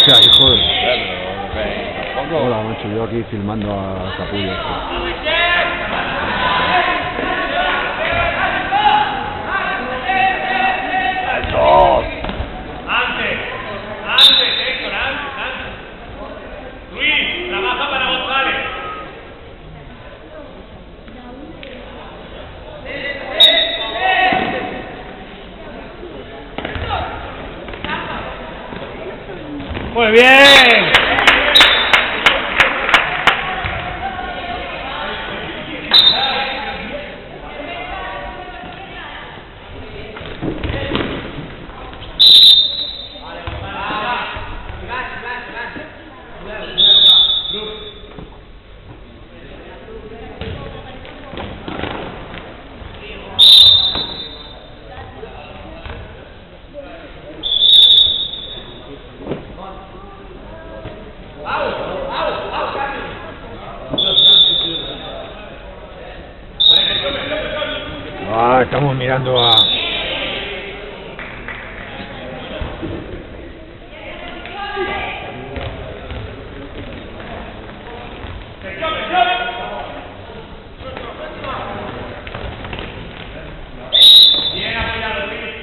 Hostia, hijo de... Tampoco. Hola, macho, yo aquí filmando a Capullo. Luis, trabaja para González. Muy bien. Estamos mirando a... Bien apoyado, Luis.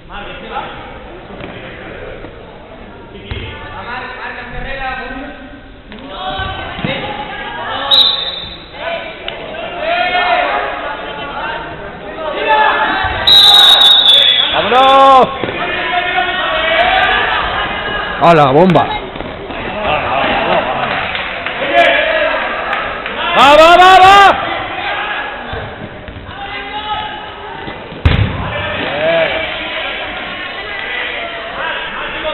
Marca Ferrera. ¡Vámonos! ¡A la bomba! ¡Va, va, va, va!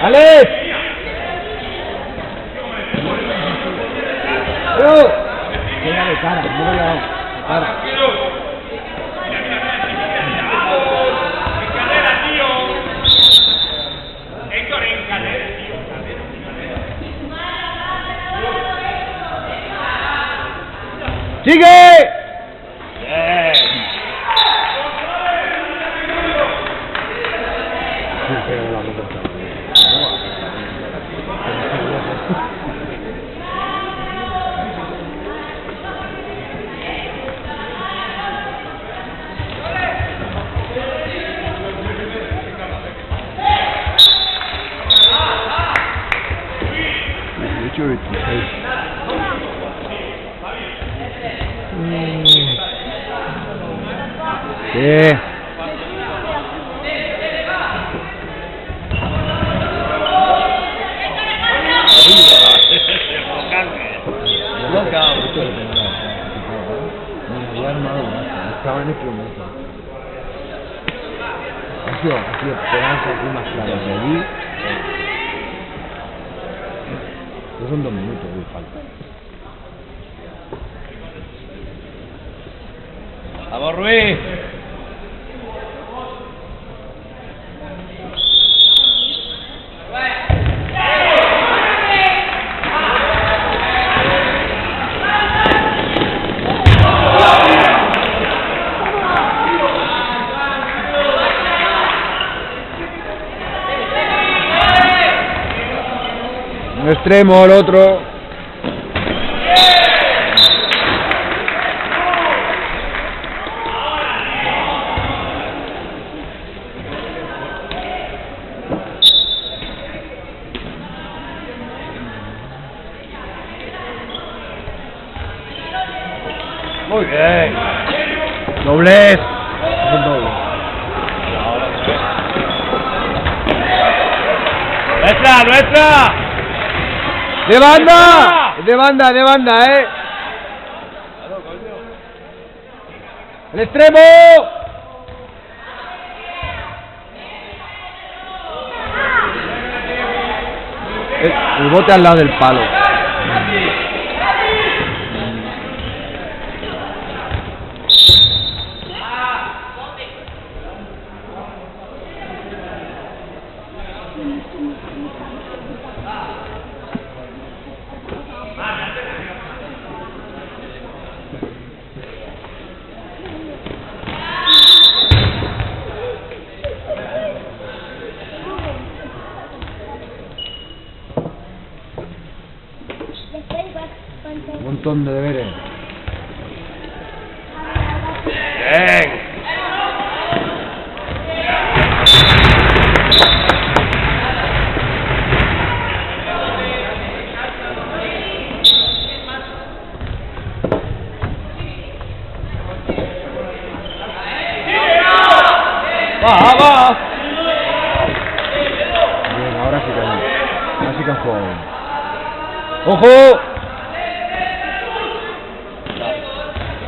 ¡Alex! Venga de cara, no voy a dar de cara. Héctor, en cadera, tío. ¡Sigue! Bien. Sí. Estaba en el momento. Ha sido esperanza aquí más claro de allí. No son 2 minutos de falta. ¡Vamos, Ruiz! Un extremo, el otro. Muy bien. Doblez. ¡Nuestra, nuestra! ¡De banda! De banda, ¡El extremo! El bote al lado del palo. montón de deberes. Bien. Va. Bien, ahora sí que no. Ahora sí que han jugado. ¡Ojo!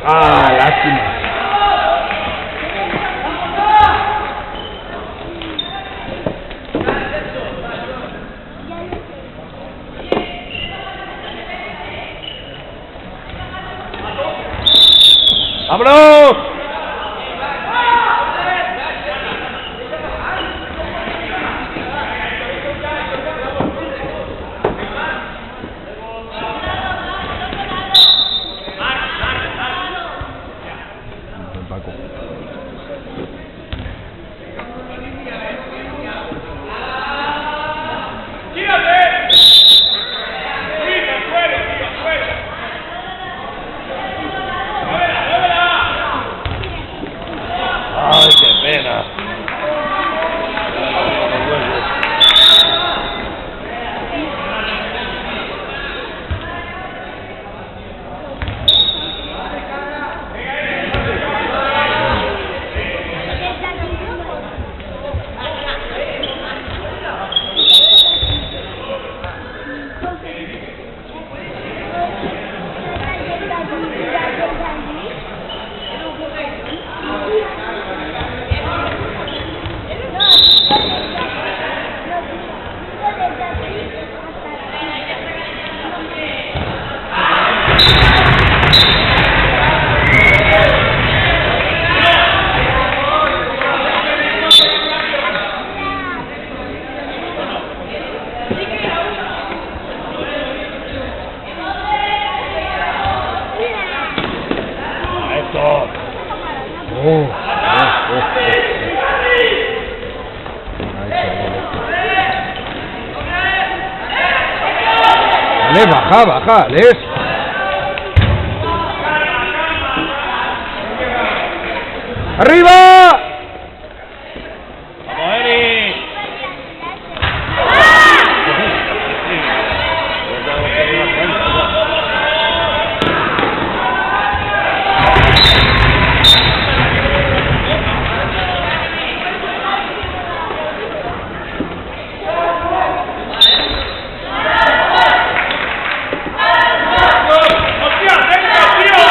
Ah, lástima. ¡Vámonos! Paco. ¡Tírate! ¡Sí, al suelo, tío, al suelo! ¡Muévela! ¡Ay, qué pena! ¡Eso! Vale, baja, Les. ¡Arriba! ¡Vamos, Eri! ¡Hostia, venga, tío!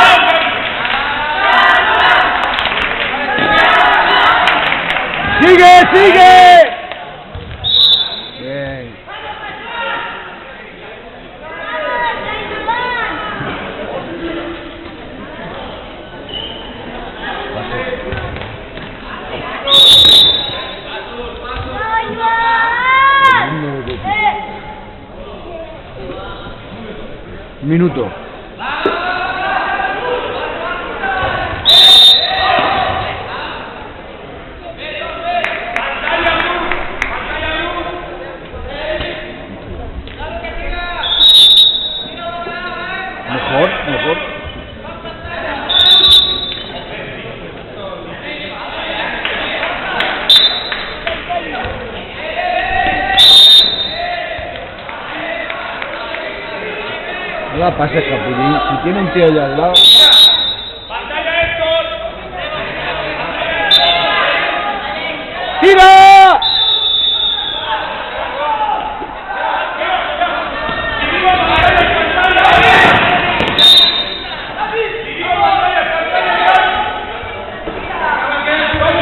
¡Sigue! Bien. Minuto. Mejor. No la pases, Capulín. Si tiene un tío allá al lado. ¡Pantalla, Héctor! ¡Tira!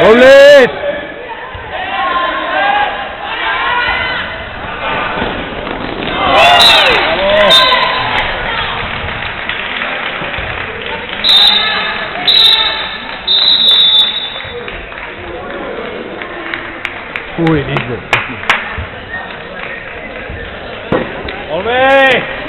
¡Dobles! Uy, dice. ¡Volve!